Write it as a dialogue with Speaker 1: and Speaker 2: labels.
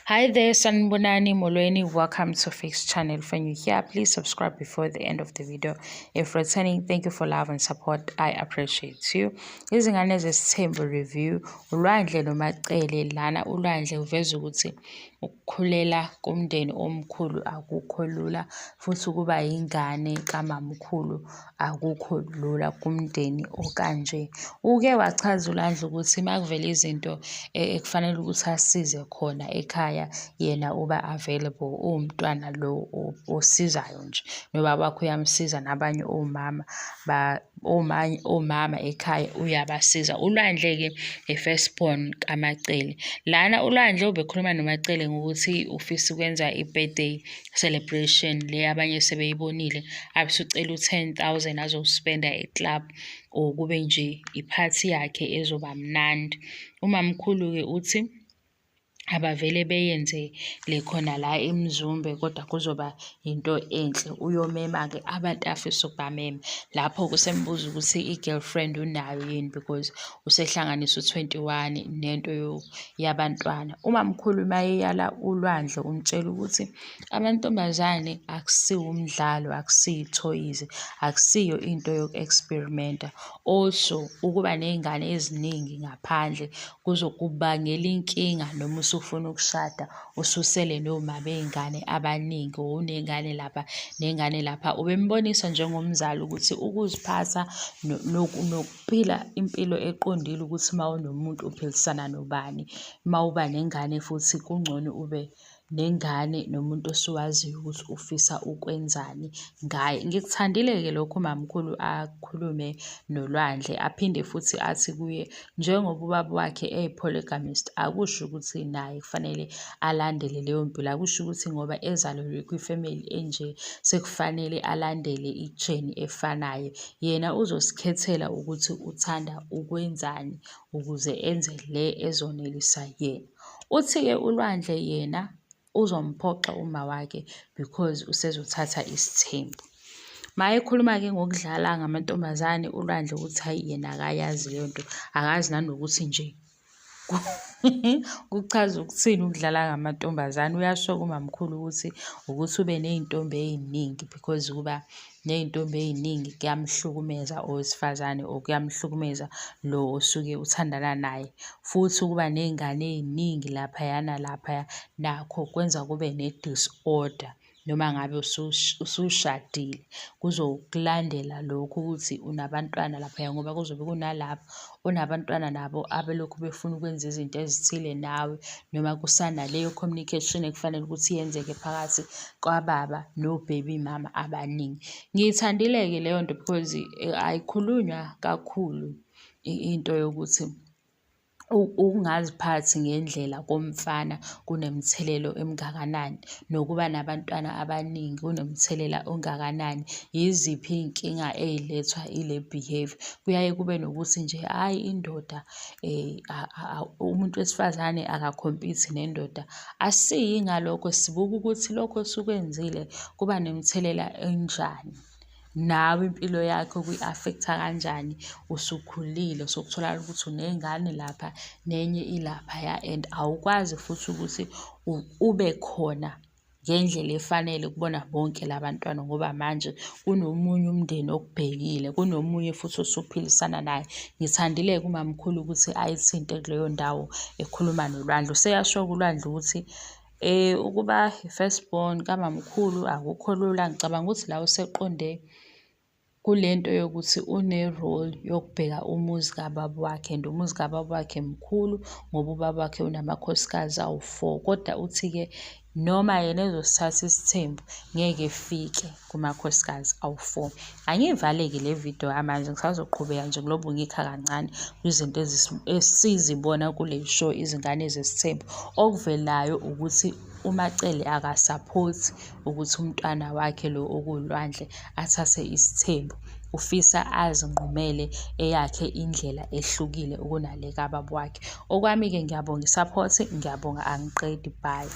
Speaker 1: Hi there, Sanibonani Molweni. Welcome to Fix Channel. When you're here, please subscribe before the end of the video. If returning, thank you for love and support. I appreciate you. Izingane Zesthembu review. Ulwandle noMacele lana ulwandle uveza ukuthi ukukhulela kumndeni omkhulu akukho lula futhi ukuba ingane kamamkhulu akukho lula kumndeni okanje. Uke wachaza uLwandle ukuthi makuvela izinto ekufanele ukuthi asize khona ekhaya yena uba available, uwumntwana lo osizayo nje nobaba wakho uyamsiza, nabanye omama ekhaya uyabasiza. ULwandle-ke firstborn kaMacele. Lana uLwandle ubekhuluma noMacele ngokuthi ufisa ukwenza i-birthday celebration le abanye sebeyibonile, abisucela u-10,000 azospenda e-club or kube nje iphathi yakhe ezoba mnandi. Umamkhulu-ke uthi abavele beyenze le khona la eMzumbe, kodwa kuzoba into enhle. Uyomema-ke abantu afisa ukubamema. Lapho kusembuza ukuthi i-girlfriend unayo yini, because usehlanganisa u-21 nento yabantwana. Umamkhulu mayeyala uLwandle umtshela ukuthi amantombazane akusiwo umdlalo, akusiyo ithoyizi, akusiyo into yoku-experimenta. Also ukuba ney'ngane eziningi ngaphandle kuzokubangela inkinga noma usufuna ukushada ususele noma bey'ngane abaningi, unengane lapha nengane lapha. Ubembonisa njengomzali ukuthi ukuziphatha nokuphila impilo eqondile ukuthi uma unomuntu uphilisana nobani, uma uba nengane futhi kungcono ube nengane nomuntu osuwaziyo ukuthi ufisa ukwenzani ngaye. Ngikuthandile-ke lokho umamkhulu akhulume noLwandle, aphinde futhi athi kuye njengoba ubaba wakhe eyi-polygamist akusho ukuthi naye kufanele alandele leyo mpilo, akusho ukuthi ngoba ezalelwe kwifamily enje sekufanele alandele ijeni efanayo. Yena uzosikhethela ukuthi uthanda ukwenzani ukuze enze le ezonelisa yena. Uthi-ke uLwandle yena uzomphoxa uma wakhe because usezothatha isithembu. Mayekhuluma-ke ngokudlala ngamantombazane, uLwandle ukuthi hayi yena akayazi leyo nto, akazi nanokuthi nje kuchaza ukuthini ukudlala ngamantombazane. Uyasho kumamkhulu ukuthi ube ney'ntombi ey'ningi, because ukuba ney'ntombi ey'ningi kuyamhlukumeza owesifazane or kuyamhlukumeza lo osuke uthandana naye, futhi ukuba ney'ngane ey'ningi laphaya nalaphaya nakho kwenza kube ne-disorder. Noma ngabe usushadile kuzokulandela lokhu ukuthi unabantwana laphaya, ngoba kuzobe kunalapho onabantwana nabo abelokhu befuna ukwenza izinto ezithile nawe, noma kusanaleyo communication ekufanele ukuthi yenzeke phakathi kwababa no-baby mama abaningi. Ngiyithandile-ke leyo nto because ayikhulunywa kakhulu into yokuthi ukungaziphathi ngendlela komfana kunemthelelo emngakanani, nokuba nabantwana abaningi kunomthelela ongakanani. Yiziphi iy'nkinga ey'lethwa ile behavior? Kuyaye kube nokuthi nje hhayi indoda umuntu wesifazane akakhompithe nendoda. Asiyi ngalokho, sibuka ukuthi lokho osukwenzile kuba nemthelela enjani, nawe impilo yakho kuyi-affect-a kanjani. Usukhulile sokutholakala ukuthi unengane lapha nenye ilaphaya, and awukwazi futhi ukuthi ube khona ngendlela efanele kubona bonke labantwana, ngoba manje kunomunye umndeni okubhekile, kunomunye futhi osuphilisana naye. Ngithandile-ke umamkhulu ukuthi ayithinte kuleyo ndawo ekhuluma noLwandle. Useyasho-ke uLwandle ukuthi ukuba i-firstborn kamamkhulu akukho lula. Ngicabanga ukuthi la useqonde kule nto yokuthi une-role yokubheka umuzi kababa wakhe, and umuzi kababa wakhe mkhulu ngoba ubaba wakhe unamakhosikazi awu-4, kodwa uthi-ke noma yena ezosithatha isithembu ngeke efike kumakhosikazi awu-4. Angiyivale-ke le video manje, ngisazoqhubeka nje ngilobu ngikha kancane kwizinto esizibona kule show Izingane Zesthembu. Okuvelayo ukuthi uMacele akasaphothi ukuthi umntwana wakhe lo okuLwandle athathe isithembu, ufisa azinqumele eyakhe indlela ehlukile kunale kababa wakhe. Okwami-ke ngiyabonga isaphothi, ngiyabonga, angiqedi, bye.